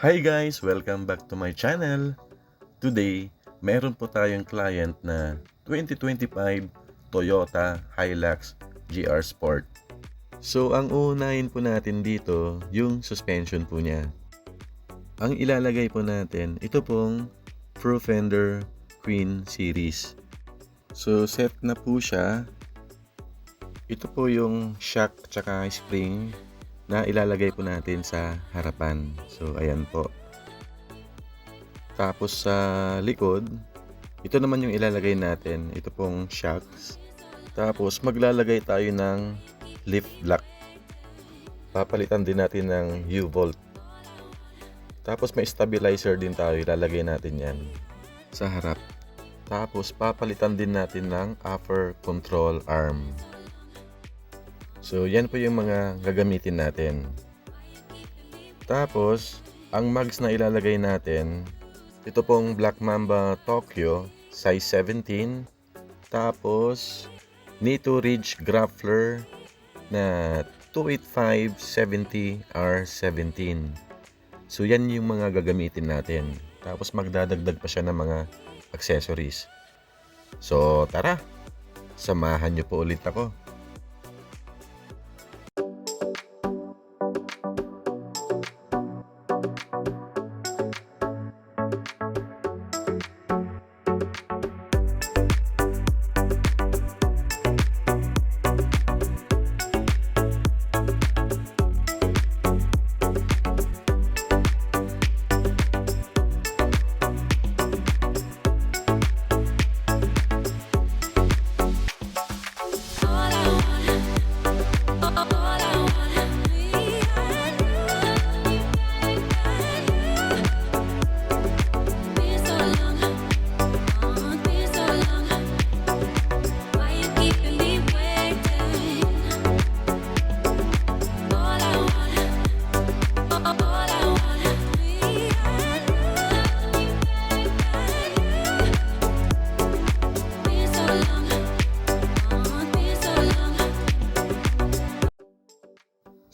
Hi guys! Welcome back to my channel. Today, meron po tayong client na 2025 Toyota Hilux GR Sport. So, ang uunahin po natin dito, yung suspension po niya. Ang ilalagay po natin, ito pong Pro Fender Queen Series. So, set na po siya. Ito po yung shock tsaka spring na ilalagay po natin sa harapan. So, ayan po. Tapos sa likod, ito naman yung ilalagay natin. Ito pong shocks. Tapos maglalagay tayo ng lift block. Papalitan din natin ng U-bolt. Tapos may stabilizer din tayo. Ilalagay natin yan sa harap. Tapos papalitan din natin ng upper control arm. So yan po yung mga gagamitin natin. Tapos ang mags na ilalagay natin, ito pong Black Mamba Tokyo size 17. Tapos Nito Ridge Grappler na 285/70R17. So yan yung mga gagamitin natin. Tapos magdadagdag pa siya ng mga accessories. So tara, samahan niyo po ulit ako.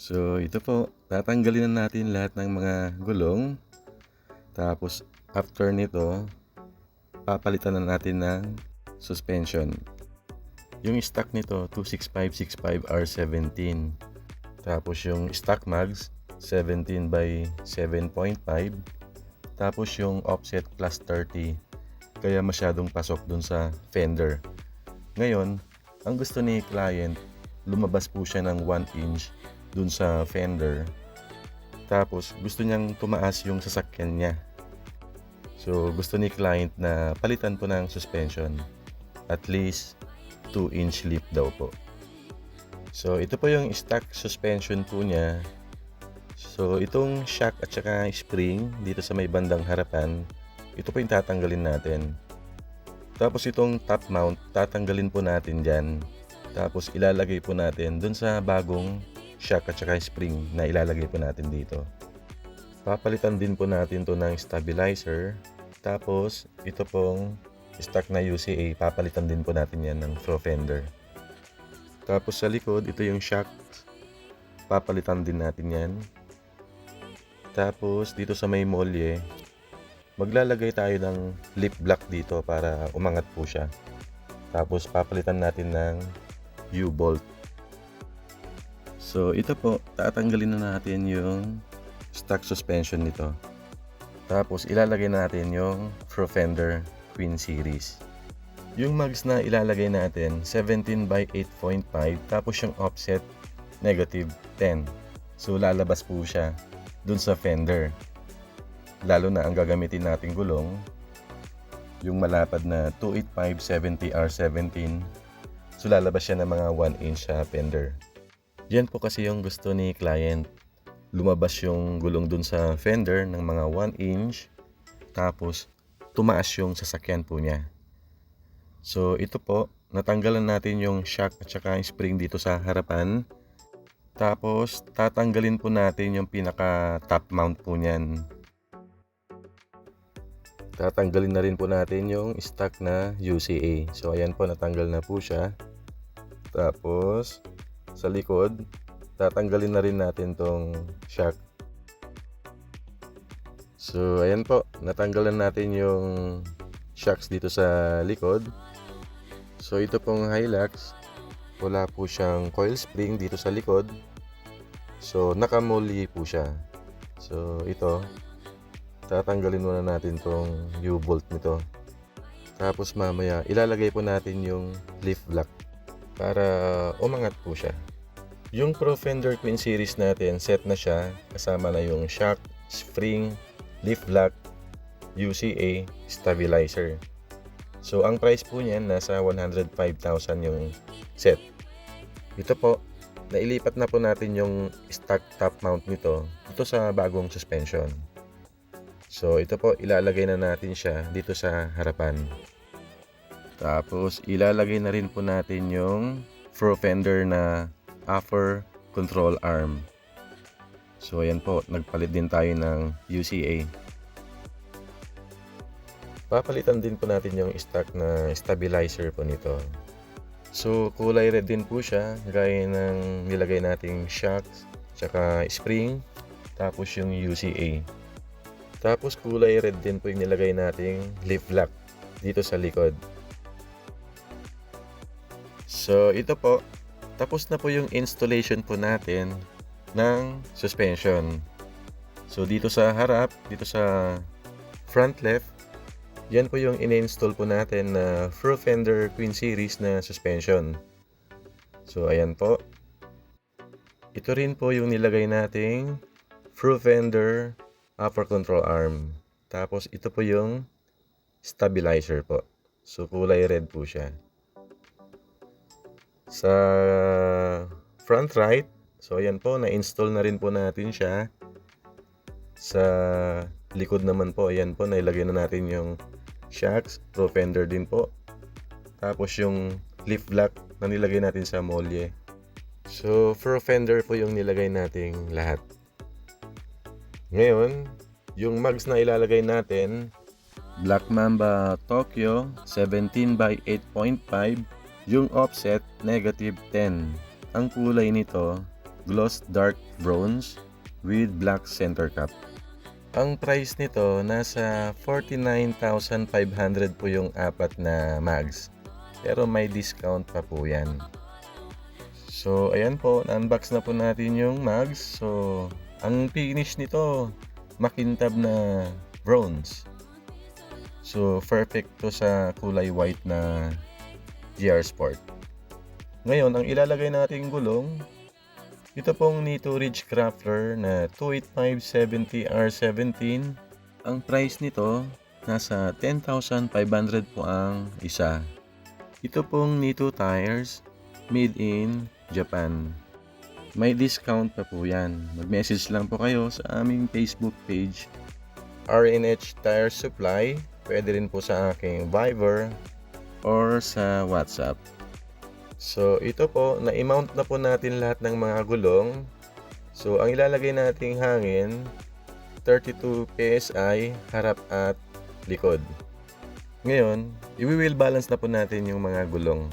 So ito po, tatanggalin na natin lahat ng mga gulong. Tapos after nito, papalitan na natin ng suspension. Yung stock nito 265/65R17. Tapos yung stock mags 17/7.5. Tapos yung offset +30. Kaya masyadong pasok dun sa fender. Ngayon, ang gusto ni client, lumabas po siya ng 1 inch dun sa fender. Tapos gusto niyang tumaas yung sasakyan niya. So gusto ni client na palitan po ng suspension. At least 2 inch lift daw po. So ito po yung stock suspension po niya. So itong shock at saka spring dito sa may bandang harapan, ito po yung tatanggalin natin. Tapos itong top mount, tatanggalin po natin dyan. Tapos ilalagay po natin dun sa bagong shock at saka spring na ilalagay po natin dito. Papalitan din po natin to ng stabilizer. Tapos ito pong stock na UCA, papalitan din po natin yan ng Pro Fender. Tapos sa likod, ito yung shock, papalitan din natin yan. Tapos dito sa may molye, maglalagay tayo ng lip block dito para umangat po siya. Tapos papalitan natin ng U-bolt. So ito po, tatanggalin na natin yung stock suspension nito. Tapos ilalagay natin yung Pro Fender Queen Series. Yung mags na ilalagay natin 17/8.5. Tapos yung offset -10. So lalabas po siya dun sa fender. Lalo na ang gagamitin nating gulong, yung malapad na 285/70R17. So lalabas siya ng mga 1 inch sa fender. Yan po kasi yung gusto ni client. Lumabas yung gulong dun sa fender ng mga 1 inch. Tapos tumaas yung sasakyan po niya. So ito po, natanggalan natin yung shock at saka yung spring dito sa harapan. Tapos tatanggalin po natin yung pinaka top mount po niyan. Tatanggalin na rin po natin yung stock na UCA. So ayan po, natanggal na po siya. Tapos sa likod, tatanggalin na rin natin tong shock. So ayan po, natanggalan natin yung shocks dito sa likod. So ito pong Hilux, wala po siyang coil spring dito sa likod. So nakamuli po siya. So ito, tatanggalin muna natin tong U-bolt nito. Tapos mamaya ilalagay po natin yung leaf block para umangat po siya. Yung Pro Fender Queen Series natin, set na siya. Kasama na yung shock, spring, leaf block, UCA, stabilizer. So ang price po niyan nasa 105,000 yung set. Ito po, nailipat na po natin yung stock top mount nito sa bagong suspension. So ito po, ilalagay na natin siya dito sa harapan. Tapos ilalagay na rin po natin yung Pro Fender na upper control arm. So ayan po, nagpalit din tayo ng UCA. Papalitan din po natin yung stock na stabilizer po nito. So kulay red din po siya, gaya ng nilagay nating shocks, tsaka spring, tapos yung UCA. Tapos kulay red din po yung nilagay nating leaf block dito sa likod. So ito po, tapos na po yung installation po natin ng suspension. So dito sa harap, dito sa front left, yan po yung in-install po natin na Pro Fender Queen Series na suspension. So ayan po. Ito rin po yung nilagay nating Pro Fender upper control arm. Tapos ito po yung stabilizer po. So kulay red po siya. Sa front right, so ayan po, na-install na rin po natin siya. Sa likod naman po, ayan po, nailagay na natin yung shocks, Pro Fender din po. Tapos yung leaf block na nilagay natin sa molye. So Pro Fender po yung nilagay nating lahat. Ngayon, yung mags na ilalagay natin, Black Mamba Tokyo 17 by 8.5. Yung offset, -10. Ang kulay nito, gloss dark bronze with black center cap. Ang price nito, nasa 49,500 po yung apat na mags. Pero may discount pa po yan. So, ayan po, na-unbox na po natin yung mags. So, ang finish nito, makintab na bronze. So, perfect to sa kulay white na GR Sport. Ngayon, ang ilalagay nating gulong, ito pong Nitto Ridge Craftler na 285/70R17. Ang price nito, nasa 10,500 po ang isa. Ito pong Nitto tires, made in Japan. May discount pa po yan. Mag-message lang po kayo sa aming Facebook page, RNH Tire Supply. Pwede rin po sa aking Viber or sa WhatsApp. So ito po, na-mount na po natin lahat ng mga gulong. So ang ilalagay nating hangin, 32 PSI harap at likod. Ngayon, i-wheel balance na po natin yung mga gulong.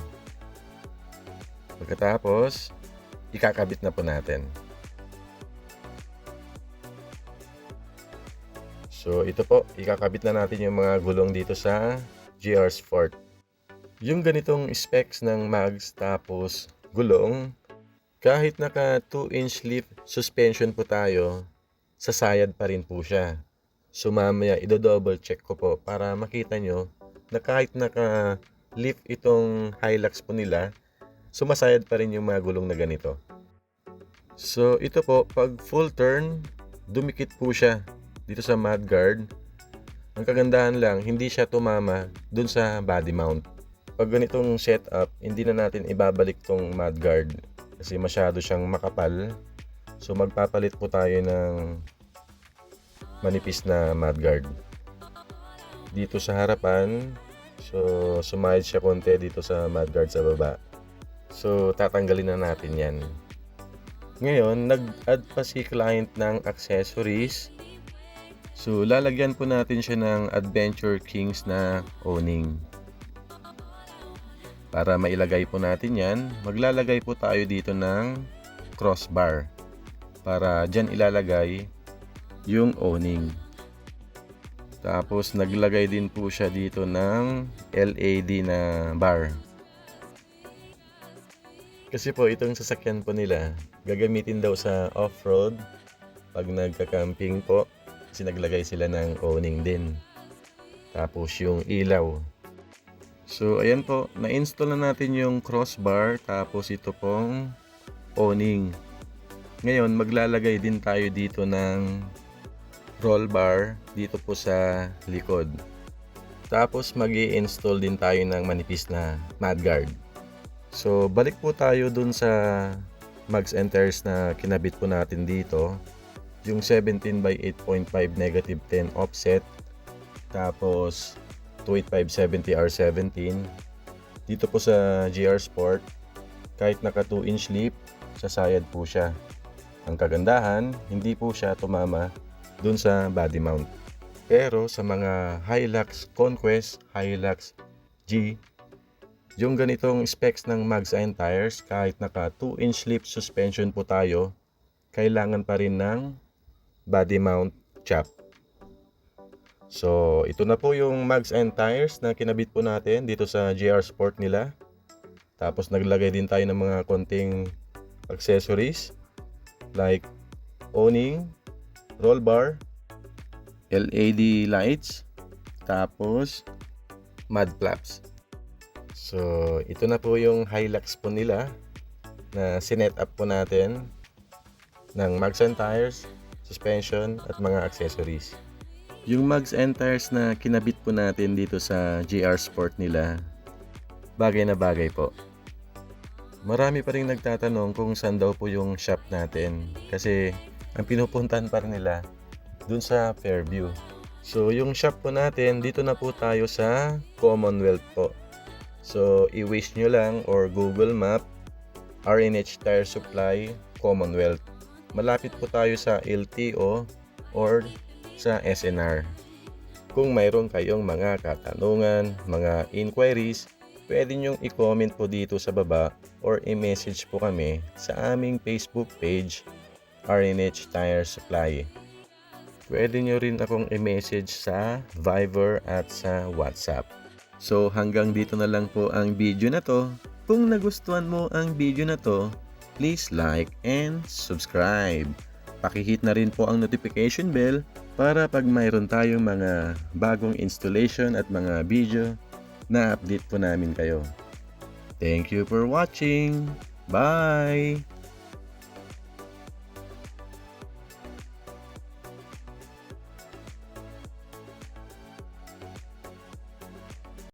Pagkatapos, ikakabit na po natin. So ito po, ikakabit na natin yung mga gulong dito sa GR Sport. Yung ganitong specs ng mags tapos gulong, kahit naka 2-inch leaf suspension po tayo, sasayad pa rin po siya. So mamaya i-double check ko po para makita nyo na kahit naka leaf itong Hilux po nila, sumasayad pa rin yung mga gulong na ganito. So ito po, pag full turn, dumikit po siya dito sa mudguard. Ang kagandahan lang, hindi siya tumama dun sa body mount. Pag ganitong setup, hindi na natin ibabalik tong mudguard kasi masyado siyang makapal. So magpapalit po tayo ng manipis na mudguard. Dito sa harapan, so sumayad siya konti dito sa mudguard sa baba. So tatanggalin na natin yan. Ngayon, nag-add pa si client ng accessories. So lalagyan po natin siya ng Adventure Kings na owning. Para mailagay po natin yan, maglalagay po tayo dito ng crossbar para dyan ilalagay yung owning. Tapos naglagay din po siya dito ng LED na bar. Kasi po itong sasakyan po nila, gagamitin daw sa off-road pag nagka-camping po. Kasi naglagay sila ng awning din. Tapos yung ilaw. So ayan po, na-install na natin yung crossbar. Tapos ito pong awning. Ngayon maglalagay din tayo dito ng roll bar dito po sa likod. Tapos mag-i-install din tayo ng manipis na mudguard. So balik po tayo dun sa mugs and tires na kinabit po natin dito. Yung 17 by 8.5 negative 10 offset. Tapos 285/70R17. Dito po sa GR Sport, kahit naka 2-inch lip, sasayad po siya. Ang kagandahan, hindi po siya tumama dun sa body mount. Pero sa mga Hilux Conquest, Hilux G, yung ganitong specs ng mugs and tires, kahit naka 2-inch lip suspension po tayo, kailangan pa rin ng body mount chop. So, ito na po yung mugs and tires na kinabit po natin dito sa GR Sport nila. Tapos naglagay din tayo ng mga konting accessories like awning, roll bar, LED lights, tapos mud flaps. So, ito na po yung Hilux po nila na sinet up po natin ng mugs and tires, suspension at mga accessories. Yung mugs and tires na kinabit po natin dito sa GR Sport nila, bagay na bagay po. Marami pa rin nagtatanong kung saan daw po yung shop natin kasi ang pinupuntahan pa rin nila dun sa Fairview. So yung shop po natin, dito na po tayo sa Commonwealth po. So i-wish nyo lang or Google Map RNH Tire Supply Commonwealth. Malapit po tayo sa LTO or sa SNR. Kung mayroon kayong mga katanungan, mga inquiries, pwede nyong i-comment po dito sa baba or i-message po kami sa aming Facebook page RNH Tire Supply. Pwede nyo rin akong i-message sa Viber at sa WhatsApp. So hanggang dito na lang po ang video na to. Kung nagustuhan mo ang video na to, please like and subscribe. Pakihit na rin po ang notification bell para pag mayroon tayong mga bagong installation at mga video na update po namin kayo. Thank you for watching. Bye!